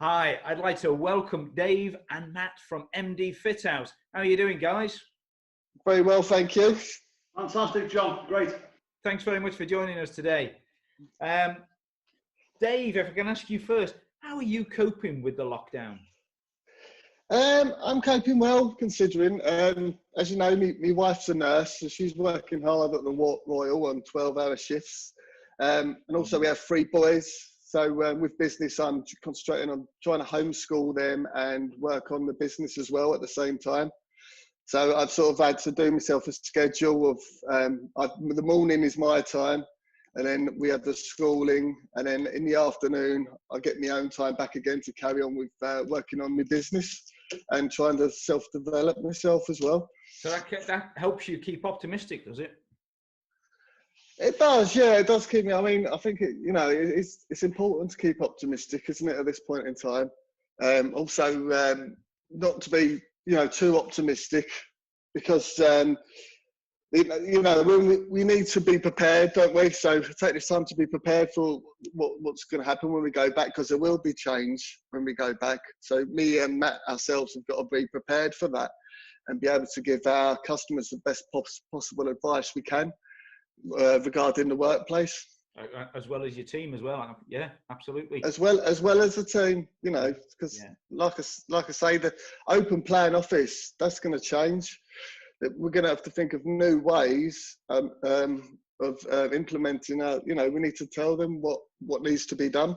Hi, I'd like to welcome Dave and Matt from MDFITOUT. How are you doing, guys? Very well, thank you. Fantastic, John. Great. Thanks very much for joining us today. Dave, if I can ask you first, how are you coping with the lockdown? I'm coping well, considering. As you know, my wife's a nurse, so she's working hard at the Royal on 12-hour shifts. And also we have 3 boys. So with business, I'm concentrating on trying to homeschool them and work on the business as well at the same time. So I've sort of had to do myself a schedule of, the morning is my time, and then we have the schooling, and then in the afternoon, I get my own time back again to carry on with working on my business and trying to self-develop myself as well. So that helps you keep optimistic, does it? It does, yeah, it does keep me. I mean, I think it's important to keep optimistic, isn't it, at this point in time? Also, not to be too optimistic, because we need to be prepared, don't we? So take this time to be prepared for what's going to happen when we go back, because there will be change when we go back. So me and Matt ourselves have got to be prepared for that and be able to give our customers the best possible advice we can regarding the workplace. As well as your team as well. Yeah, absolutely. As well as the team, because like I say, the open plan office, that's going to change. We're going to have to think of new ways of implementing. We need to tell them what needs to be done.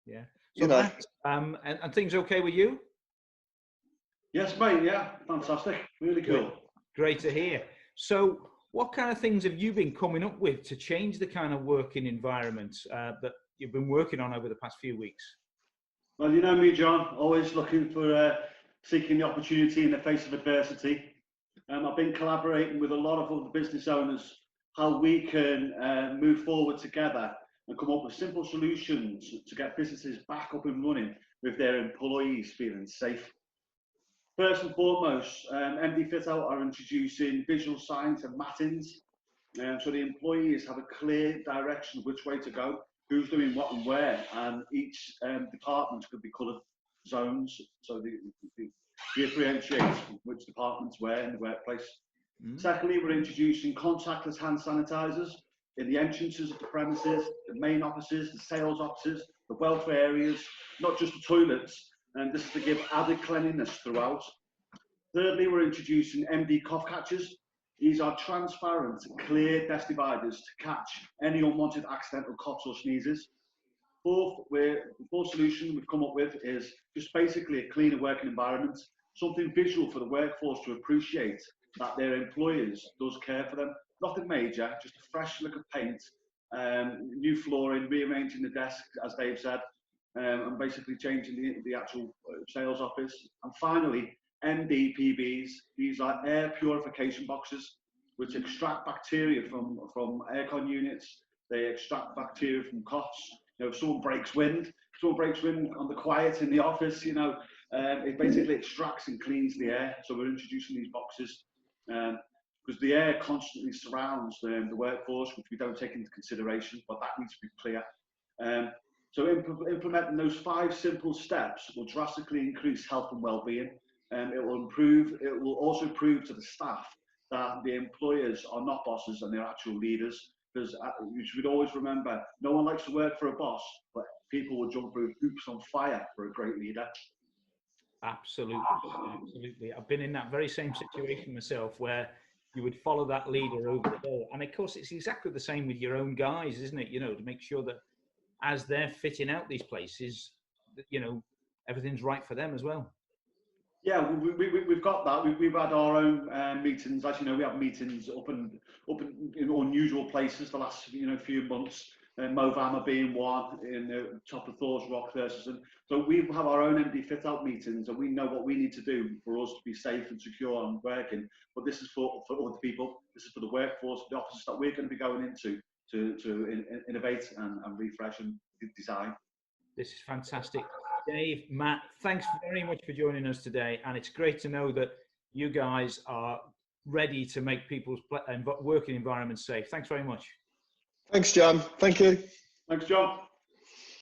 Yeah. So Matt, and things okay with you? Yes, mate. Yeah, fantastic. Really cool. Great to hear. So, what kind of things have you been coming up with to change the kind of working environment that you've been working on over the past few weeks? Well, you know me, John, always looking for seeking the opportunity in the face of adversity. I've been collaborating with a lot of other business owners how we can move forward together and come up with simple solutions to get businesses back up and running with their employees feeling safe. First and foremost, MDFITOUT are introducing visual signs and mattings, so the employees have a clear direction of which way to go, who's doing what and where, and each department could be coloured zones, so they differentiate which departments where in the workplace. Secondly, we're introducing contactless hand sanitisers in the entrances of the premises, the main offices, the sales offices, the welfare areas, not just the toilets. And this is to give added cleanliness throughout. Thirdly, we're introducing MD cough catchers. These are transparent, clear desk dividers to catch any unwanted accidental coughs or sneezes. Fourth solution we've come up with is just basically a cleaner working environment, something visual for the workforce to appreciate that their employers does care for them. Nothing major, just a fresh look of paint, new flooring, rearranging the desk, as Dave said, and basically changing the actual sales office. And finally, MDPBs. These are air purification boxes, which extract bacteria from aircon units. They extract bacteria from coughs. If someone breaks wind on the quiet in the office, it basically extracts and cleans the air. So we're introducing these boxes because the air constantly surrounds the workforce, which we don't take into consideration, but that needs to be clear. So implementing those 5 simple steps will drastically increase health and well-being. It will also prove to the staff that the employers are not bosses and they're actual leaders. Because you should always remember, no one likes to work for a boss, but people will jump through hoops on fire for a great leader. Absolutely. I've been in that very same situation myself, where you would follow that leader over the hill. And of course, it's exactly the same with your own guys, isn't it? To make sure that as they're fitting out these places, that, everything's right for them as well. Yeah, we've got that. We've had our own meetings. As you know, we have meetings up in unusual places the last few months. Movama being one, in the top of Thor's Rock, Thurston. So we have our own MDFITOUT meetings, and we know what we need to do for us to be safe and secure and working. But this is for other people. This is for the workforce, the offices that we're going to be going into to innovate and refresh and design. This is fantastic. Dave, Matt, thanks very much for joining us today. And it's great to know that you guys are ready to make people's working environments safe. Thanks very much. Thanks, John. Thank you. Thanks, John.